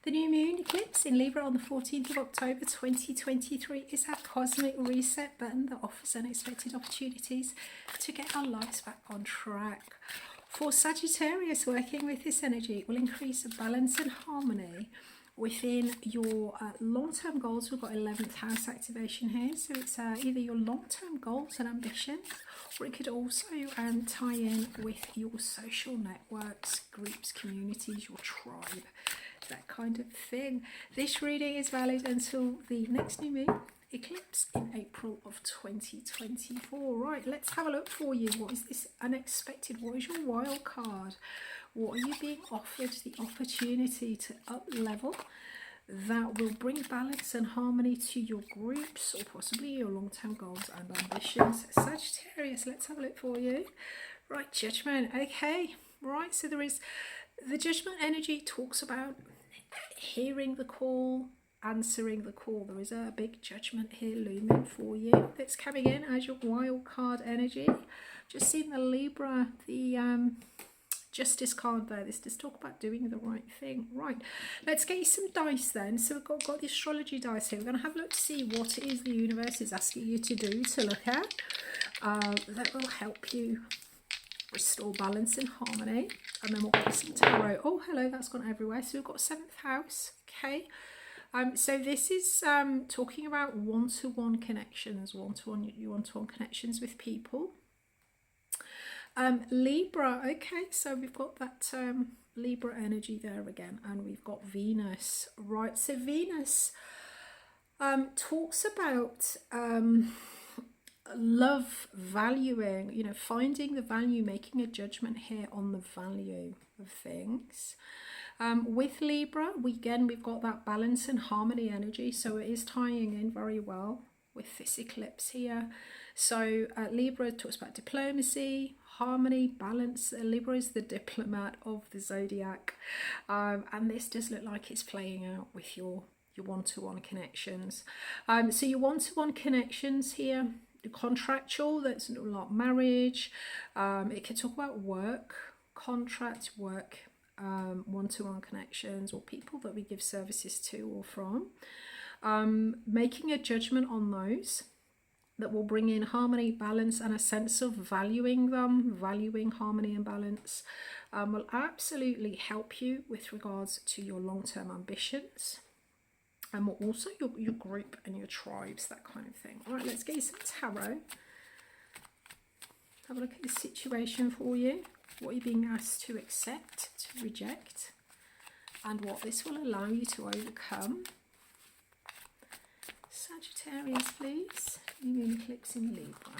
The new moon eclipse in Libra on the 14th of October 2023 is our cosmic reset button that offers unexpected opportunities to get our lives back on track. For Sagittarius, working with this energy will increase balance and harmony within your long-term goals. We've got 11th house activation here, so it's either your long-term goals and ambitions, or it could also tie in with your social networks, groups, communities, your tribe, that kind of thing. This reading is valid until the next new moon eclipse in April of 2024. Right, let's have a look for you. What is this unexpected? What is your wild card? What are you being offered the opportunity to up level that will bring balance and harmony to your groups, or possibly your long-term goals and ambitions? Sagittarius, let's have a look for you. Right, Judgment. Okay, right, so there is the Judgment energy talks about hearing the call, answering the call. There is a big judgment here looming for you that's coming in as your wild card energy. Just seen the Libra, the Justice card there. This does talk about doing the right thing. Right, let's get you some dice then. So we've got the astrology dice here. We're going to have a look to see what it is the universe is asking you to do, to look at, that will help you restore balance and harmony. And then we'll get some tarot. Oh, hello, that's gone everywhere. So we've got 7th house. Okay. So this is talking about one-to-one connections, one-to-one connections with people. Libra, okay, so we've got that Libra energy there again, and we've got Venus, right? So Venus talks about love, valuing, you know, finding the value, making a judgment here on the value of things. With Libra, we've got that balance and harmony energy, so it is tying in very well with this eclipse here. So Libra talks about diplomacy, harmony, balance. Libra is the diplomat of the zodiac, and this does look like it's playing out with your one-to-one connections. So your one-to-one connections here, the contractual, that's like marriage. It could talk about work, contract, work, one-to-one connections, or people that we give services to or from. Making a judgment on those that will bring in harmony, balance, and a sense of valuing them, valuing harmony and balance, will absolutely help you with regards to your long-term ambitions, and will also your group and your tribes, that kind of thing. All right, let's get you some tarot. Have a look at the situation for you, what you're being asked to accept, to reject, and what this will allow you to overcome. Sagittarius, please. New moon eclipse in Libra.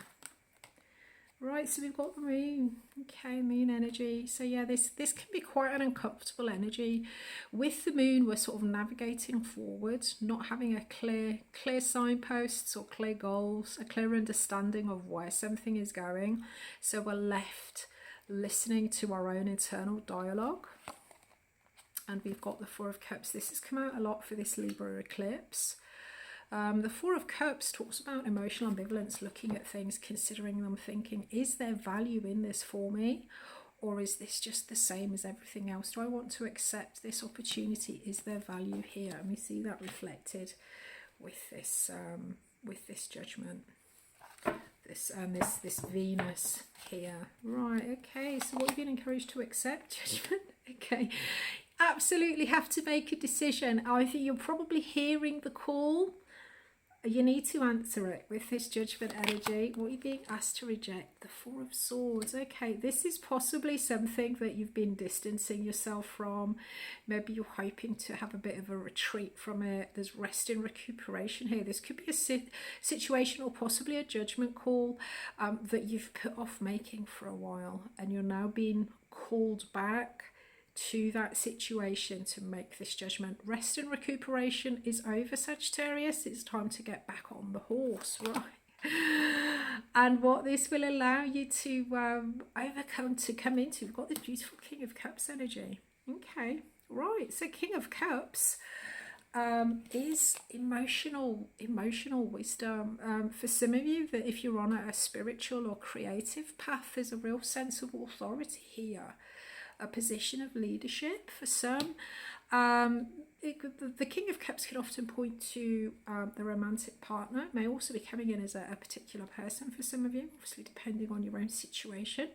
Right, so we've got the moon. Okay, moon energy. So yeah, this can be quite an uncomfortable energy. With the moon, we're sort of navigating forward, not having a clear signposts or clear goals, a clear understanding of where something is going. So we're left listening to our own internal dialogue. And we've got the Four of Cups. This has come out a lot for this Libra eclipse. The Four of Cups talks about emotional ambivalence, looking at things, considering them, thinking, is there value in this for me? Or is this just the same as everything else? Do I want to accept this opportunity? Is there value here? And we see that reflected with this judgment. This Venus here. Right, okay, so what have you been encouraged to accept? Judgment. Okay. Absolutely have to make a decision. I think you're probably hearing the call. You need to answer it with this judgment energy. What are you being asked to reject? The Four of Swords. Okay, this is possibly something that you've been distancing yourself from. Maybe you're hoping to have a bit of a retreat from it. There's rest and recuperation here. This could be a situation or possibly a judgment call that you've put off making for a while, and you're now being called back to that situation to make this judgment. Rest and recuperation is over, Sagittarius. It's time to get back on the horse, right? And what this will allow you to overcome, to come into, we've got the beautiful King of Cups energy. Okay, right, so King of Cups is emotional wisdom. For some of you, that if you're on a spiritual or creative path, there's a real sense of authority here, a position of leadership for some. the King of Cups can often point to the romantic partner. It may also be coming in as a particular person for some of you, obviously depending on your own situation.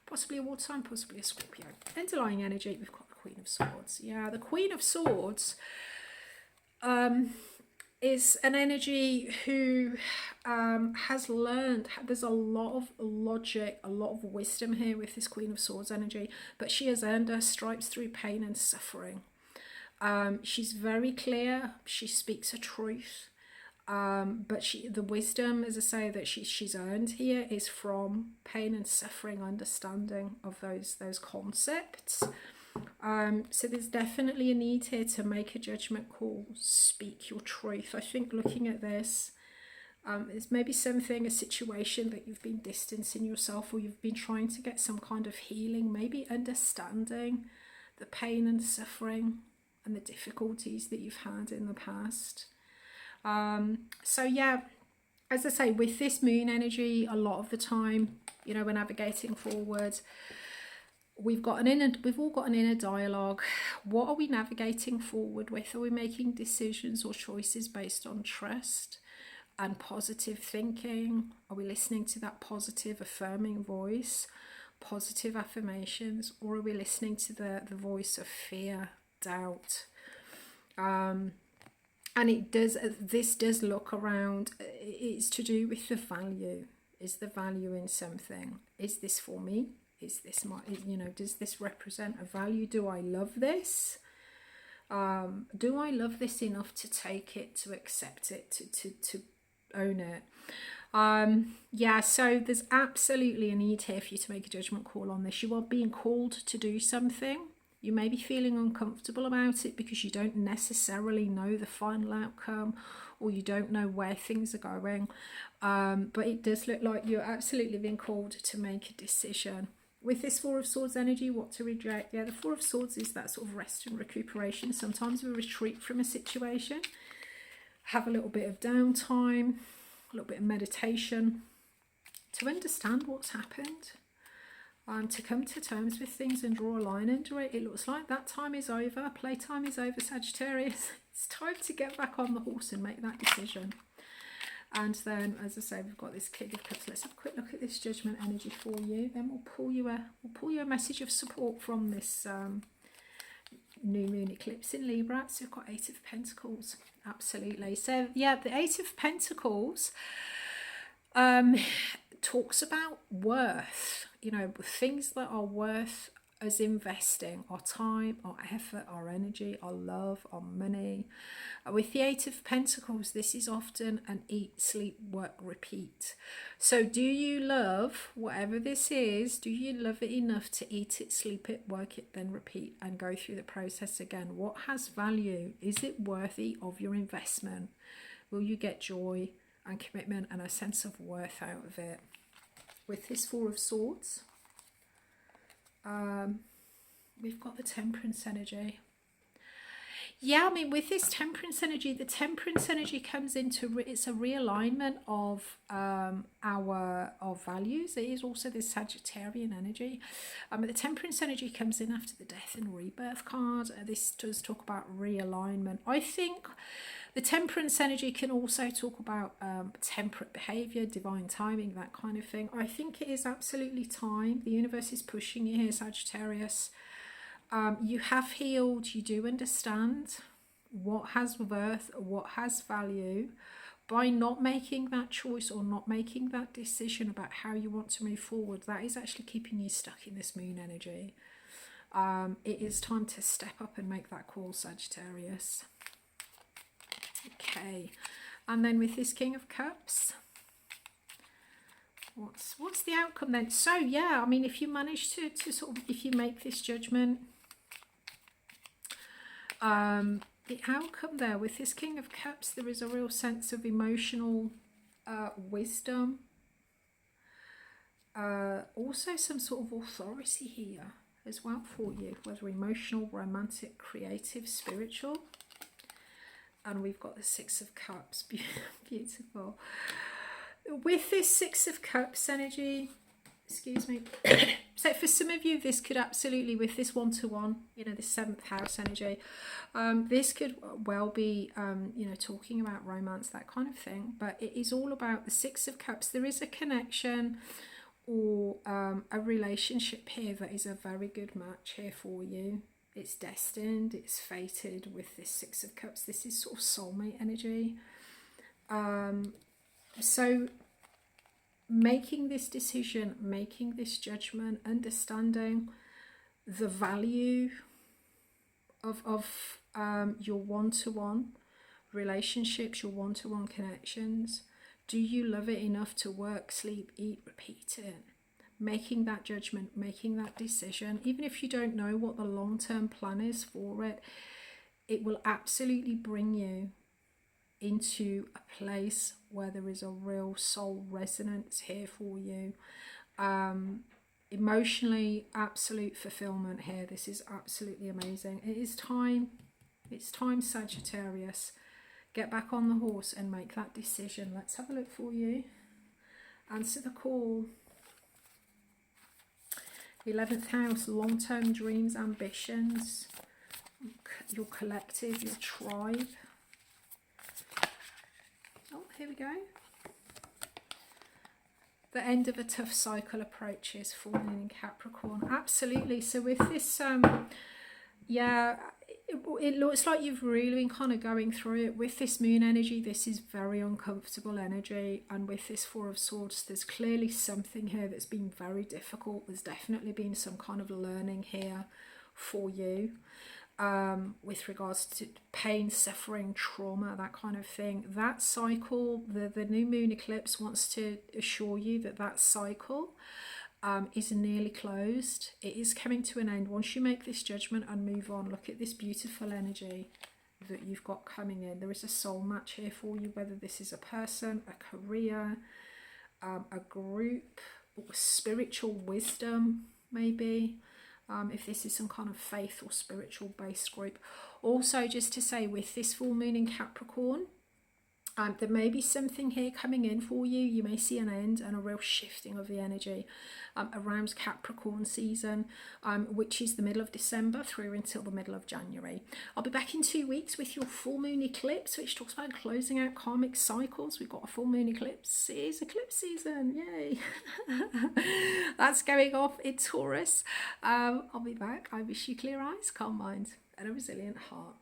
Possibly a water sign, possibly a Scorpio. Underlying energy, we've got the Queen of Swords. Yeah, the Queen of Swords is an energy who has learned. There's a lot of logic, a lot of wisdom here with this Queen of Swords energy, but she has earned her stripes through pain and suffering. She's very clear. She speaks her truth. But the wisdom, as I say, that she's earned here is from pain and suffering, understanding of those concepts. So there's definitely a need here to make a judgment call, speak your truth. I think looking at this, it's maybe something, a situation that you've been distancing yourself, or you've been trying to get some kind of healing, maybe understanding the pain and suffering and the difficulties that you've had in the past. So yeah, as I say, with this moon energy, a lot of the time, you know, we're navigating forward. We've all got an inner dialogue. What are we navigating forward with? Are we making decisions or choices based on trust and positive thinking? Are we listening to that positive, affirming voice, positive affirmations, or are we listening to the voice of fear, doubt? And this does look around. It's to do with the value. Is the value in something? Is this for me? Is this my, you know, does this represent a value? Do I love this? Do I love this enough to take it, to accept it, to own it? Yeah, so there's absolutely a need here for you to make a judgment call on this. You are being called to do something. You may be feeling uncomfortable about it because you don't necessarily know the final outcome, or you don't know where things are going. But it does look like you're absolutely being called to make a decision. With this Four of Swords energy, what to reject? Yeah, the Four of Swords is that sort of rest and recuperation. Sometimes we retreat from a situation, have a little bit of downtime, a little bit of meditation to understand what's happened. To come to terms with things and draw a line under it. It looks like that time is over. Playtime is over, Sagittarius. It's time to get back on the horse and make that decision. And then, as I say, we've got this King of Cups. Let's have a quick look at this judgment energy for you. Then we'll pull you a message of support from this new moon eclipse in Libra. So we've got Eight of Pentacles. Absolutely. So yeah, the Eight of Pentacles talks about worth. You know, things that are worth us investing our time, our effort, our energy, our love, our money. With the Eight of Pentacles, this is often an eat, sleep, work, repeat. So do you love whatever this is? Do you love it enough to eat it, sleep it, work it, then repeat and go through the process again? What has value? Is it worthy of your investment? Will you get joy and commitment and a sense of worth out of it? With this Four of Swords, we've got the Temperance energy. Yeah, I mean, with this Temperance energy, the Temperance energy comes into, it's a realignment of our values. It is also this Sagittarian energy. But the Temperance energy comes in after the Death and Rebirth card. This does talk about realignment. I think the Temperance energy can also talk about temperate behaviour, divine timing, that kind of thing. I think it is absolutely time. The universe is pushing you here, Sagittarius. You have healed. You do understand what has worth, what has value. By not making that choice or not making that decision about how you want to move forward, that is actually keeping you stuck in this moon energy. It is time to step up and make that call, Sagittarius. Okay, and then with this King of Cups, what's the outcome then? So yeah, I mean, if you manage to sort of, if you make this judgment, the outcome there with this King of Cups, there is a real sense of emotional wisdom, also some sort of authority here as well for you, whether emotional, romantic, creative, spiritual. And we've got the Six of Cups. Beautiful. With this Six of Cups energy, excuse me, So for some of you, this could absolutely, with this one-to-one, you know, this 7th house energy, this could well be, you know, talking about romance, that kind of thing. But it is all about the 6 of Cups. There is a connection or a relationship here that is a very good match here for you. It's destined, it's fated with this 6 of Cups. This is sort of soulmate energy. So making this decision, making this judgment, understanding the value of your one-to-one relationships, your one-to-one connections. Do you love it enough to work, sleep, eat, repeat it? Making that judgment, making that decision, even if you don't know what the long-term plan is for it, it will absolutely bring you into a place where there is a real soul resonance here for you. Emotionally, absolute fulfillment here. This is absolutely amazing. It is time. It's time, Sagittarius. Get back on the horse and make that decision. Let's have a look for you. Answer the call. 11th house, long-term dreams, ambitions, your collective, your tribe. Oh, here we go. The end of a tough cycle approaches, full moon in Capricorn. Absolutely. So with this, yeah, it looks like you've really been kind of going through it. With this moon energy, this is very uncomfortable energy. And with this 4 of Swords, there's clearly something here that's been very difficult. There's definitely been some kind of learning here for you. With regards to pain, suffering, trauma, that kind of thing. That cycle, the new moon eclipse wants to assure you that that cycle is nearly closed. It is coming to an end. Once you make this judgment and move on, look at this beautiful energy that you've got coming in. There is a soul match here for you, whether this is a person, a career, a group, or spiritual wisdom, maybe. If this is some kind of faith or spiritual based group. Also, just to say, with this full moon in Capricorn, there may be something here coming in for you. You may see an end and a real shifting of the energy around Capricorn season, which is the middle of December through until the middle of January. I'll be back in 2 weeks with your full moon eclipse, which talks about closing out karmic cycles. We've got a full moon eclipse. It is eclipse season. Yay. That's going off in Taurus. I'll be back. I wish you clear eyes, calm mind, and a resilient heart.